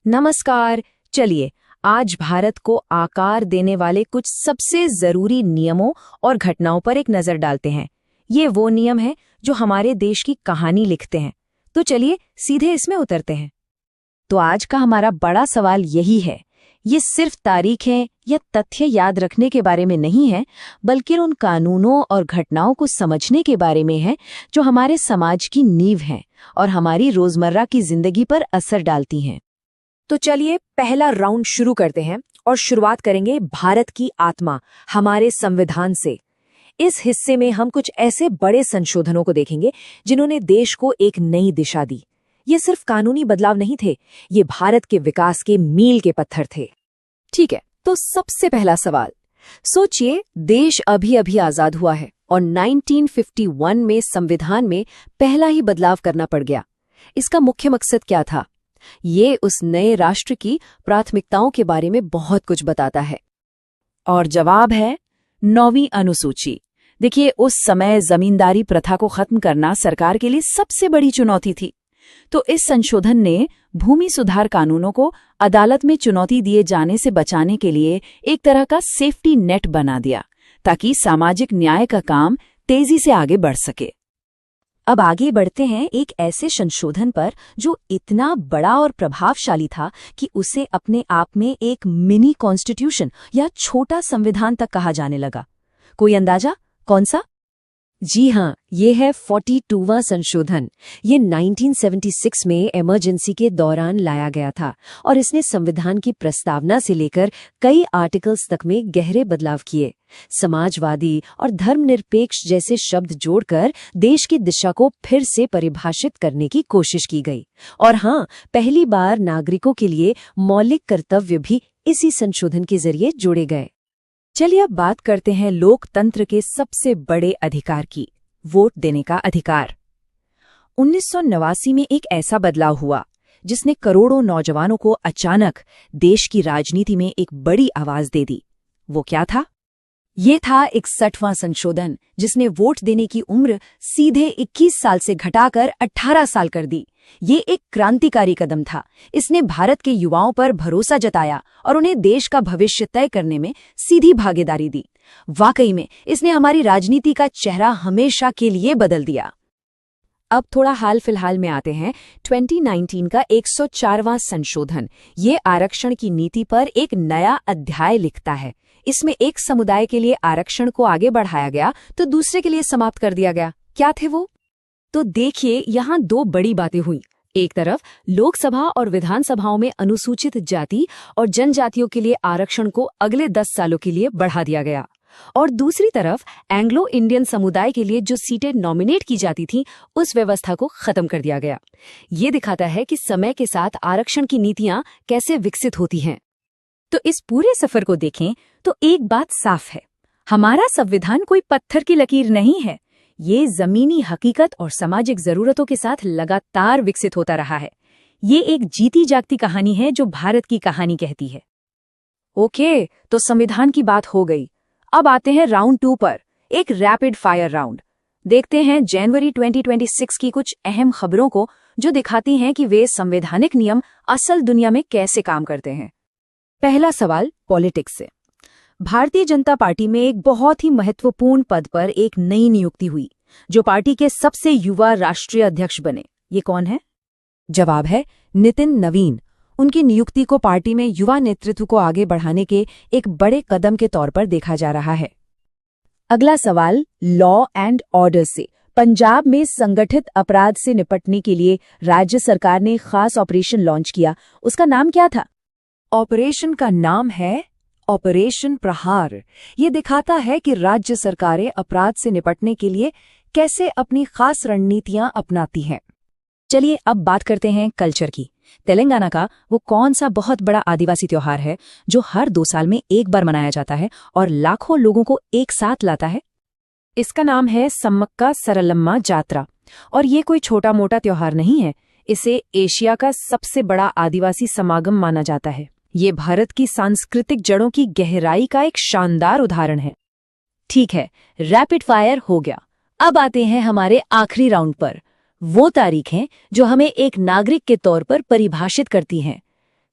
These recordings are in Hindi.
नमस्कार। चलिए आज भारत को आकार देने वाले कुछ सबसे जरूरी नियमों और घटनाओं पर एक नजर डालते हैं। ये वो नियम हैं जो हमारे देश की कहानी लिखते हैं। तो चलिए सीधे इसमें उतरते हैं। तो आज का हमारा बड़ा सवाल यही है, ये सिर्फ तारीखें या तथ्य याद रखने के बारे में नहीं है, बल्कि उन कानूनों और घटनाओं को समझने के बारे में है जो हमारे समाज की नींव हैं और हमारी रोजमर्रा की जिंदगी पर असर डालती हैं। तो चलिए पहला राउंड शुरू करते हैं और शुरुआत करेंगे भारत की आत्मा, हमारे संविधान से। इस हिस्से में हम कुछ ऐसे बड़े संशोधनों को देखेंगे जिन्होंने देश को एक नई दिशा दी। ये सिर्फ कानूनी बदलाव नहीं थे, ये भारत के विकास के मील के पत्थर थे। ठीक है, तो सबसे पहला सवाल, सोचिए देश अभी अभी आजाद हुआ है और 1951 में संविधान में पहला ही बदलाव करना पड़ गया। इसका मुख्य मकसद क्या था? ये उस नए राष्ट्र की प्राथमिकताओं के बारे में बहुत कुछ बताता है। और जवाब है 9वीं अनुसूची। देखिए, उस समय जमींदारी प्रथा को खत्म करना सरकार के लिए सबसे बड़ी चुनौती थी। तो इस संशोधन ने भूमि सुधार कानूनों को अदालत में चुनौती दिए जाने से बचाने के लिए एक तरह का सेफ्टी नेट बना दिया, ताकि सामाजिक न्याय का काम तेजी से आगे बढ़ सके। अब आगे बढ़ते हैं एक ऐसे संशोधन पर जो इतना बड़ा और प्रभावशाली था कि उसे अपने आप में एक मिनी कॉन्स्टिट्यूशन या छोटा संविधान तक कहा जाने लगा। कोई अंदाजा कौन सा? जी हाँ, ये है 42वां संशोधन। ये 1976 में इमरजेंसी के दौरान लाया गया था और इसने संविधान की प्रस्तावना से लेकर कई आर्टिकल्स तक में गहरे बदलाव किए। समाजवादी और धर्मनिरपेक्ष जैसे शब्द जोड़कर देश की दिशा को फिर से परिभाषित करने की कोशिश की गई। और हाँ, पहली बार नागरिकों के लिए मौलिक कर्तव्य भी इसी संशोधन के जरिए जोड़े गए। चलिए अब बात करते हैं लोकतंत्र के सबसे बड़े अधिकार की, वोट देने का अधिकार। 1989 में एक ऐसा बदलाव हुआ जिसने करोड़ों नौजवानों को अचानक देश की राजनीति में एक बड़ी आवाज दे दी। वो क्या था? ये था 61वां संशोधन, जिसने वोट देने की उम्र सीधे 21 साल से घटाकर 18 साल कर दी। ये एक क्रांतिकारी कदम था। इसने भारत के युवाओं पर भरोसा जताया और उन्हें देश का भविष्य तय करने में सीधी भागीदारी दी। वाकई में इसने हमारी राजनीति का चेहरा हमेशा के लिए बदल दिया। अब थोड़ा हाल फिलहाल में आते हैं। 2019 का 104वां संशोधन ये आरक्षण की नीति पर एक नया अध्याय लिखता है। इसमें एक समुदाय के लिए आरक्षण को आगे बढ़ाया गया तो दूसरे के लिए समाप्त कर दिया गया। क्या थे वो? तो देखिए, यहाँ दो बड़ी बातें हुई। एक तरफ लोकसभा और विधानसभाओं में अनुसूचित जाति और जनजातियों के लिए आरक्षण को अगले 10 सालों के लिए बढ़ा दिया गया, और दूसरी तरफ एंग्लो इंडियन समुदाय के लिए जो सीटें नॉमिनेट की जाती थीं, उस व्यवस्था को खत्म कर दिया गया। ये दिखाता है कि समय के साथ आरक्षण की नीतियां कैसे विकसित होती हैं। तो इस पूरे सफर को देखें तो एक बात साफ है, हमारा संविधान कोई पत्थर की लकीर नहीं है। ये जमीनी हकीकत और सामाजिक जरूरतों के साथ लगातार विकसित होता रहा है। ये एक जीती जागती कहानी है जो भारत की कहानी कहती है। ओके, तो संविधान की बात हो गई। अब आते हैं राउंड 2 पर, एक रैपिड फायर राउंड। देखते हैं जनवरी 2026 की कुछ अहम खबरों को जो दिखाती हैं कि वे संवैधानिक नियम असल दुनिया में कैसे काम करते हैं। पहला सवाल पॉलिटिक्स से। भारतीय जनता पार्टी में एक बहुत ही महत्वपूर्ण पद पर एक नई नियुक्ति हुई, जो पार्टी के सबसे युवा राष्ट्रीय अध्यक्ष बने। ये कौन है? जवाब है नितिन नवीन। उनकी नियुक्ति को पार्टी में युवा नेतृत्व को आगे बढ़ाने के एक बड़े कदम के तौर पर देखा जा रहा है। अगला सवाल लॉ एंड ऑर्डर से। पंजाब में संगठित अपराध से निपटने के लिए राज्य सरकार ने खास ऑपरेशन लॉन्च किया। उसका नाम क्या था? ऑपरेशन का नाम है ऑपरेशन प्रहार। ये दिखाता है कि राज्य सरकारें अपराध से निपटने के लिए कैसे अपनी खास रणनीतियां अपनाती हैं। चलिए अब बात करते हैं कल्चर की। तेलंगाना का वो कौन सा बहुत बड़ा आदिवासी त्योहार है जो हर 2 साल में एक बार मनाया जाता है और लाखों लोगों को एक साथ लाता है? इसका नाम है सम्मक्का सरलम्मा जात्रा। और ये कोई छोटा मोटा त्योहार नहीं है, इसे एशिया का सबसे बड़ा आदिवासी समागम माना जाता है। ये भारत की सांस्कृतिक जड़ों की गहराई का एक शानदार उदाहरण है। ठीक है, रैपिड फायर हो गया। अब आते हैं हमारे आखिरी राउंड पर। वो तारीखें जो हमें एक नागरिक के तौर पर परिभाषित करती हैं।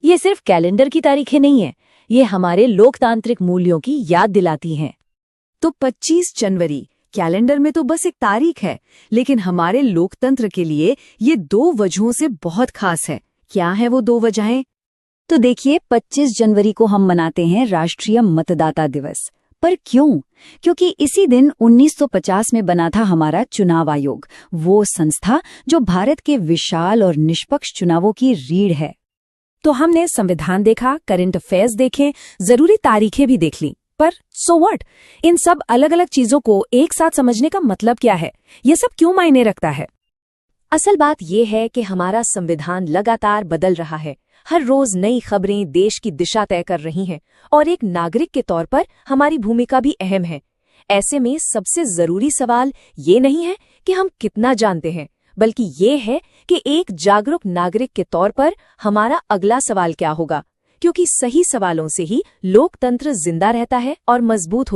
ये सिर्फ कैलेंडर की तारीखें नहीं है, ये हमारे लोकतांत्रिक मूल्यों की याद दिलाती हैं। तो 25 जनवरी कैलेंडर में तो बस एक तारीख है, लेकिन हमारे लोकतंत्र के लिए ये 2 वजहों से बहुत खास है। क्या है वो 2 वजहें? तो देखिए, 25 जनवरी को हम मनाते हैं राष्ट्रीय मतदाता दिवस। पर क्यों? क्योंकि इसी दिन 1950 में बना था हमारा चुनाव आयोग, वो संस्था जो भारत के विशाल और निष्पक्ष चुनावों की रीढ़ है। तो हमने संविधान देखा, करंट अफेयर्स देखे, जरूरी तारीखें भी देख ली, पर सो व्हाट? इन सब अलग अलग चीजों को एक साथ समझने का मतलब क्या है? ये सब क्यों मायने रखता है? असल बात ये है कि हमारा संविधान लगातार बदल रहा है। हर रोज नई खबरें देश की दिशा तय कर रही हैं, और एक नागरिक के तौर पर हमारी भूमिका भी अहम है। ऐसे में सबसे जरूरी सवाल ये नहीं है कि हम कितना जानते हैं, बल्कि ये है कि एक जागरूक नागरिक के तौर पर हमारा अगला सवाल क्या होगा, क्योंकि सही सवालों से ही लोकतंत्र जिंदा रहता है और मजबूत होता है।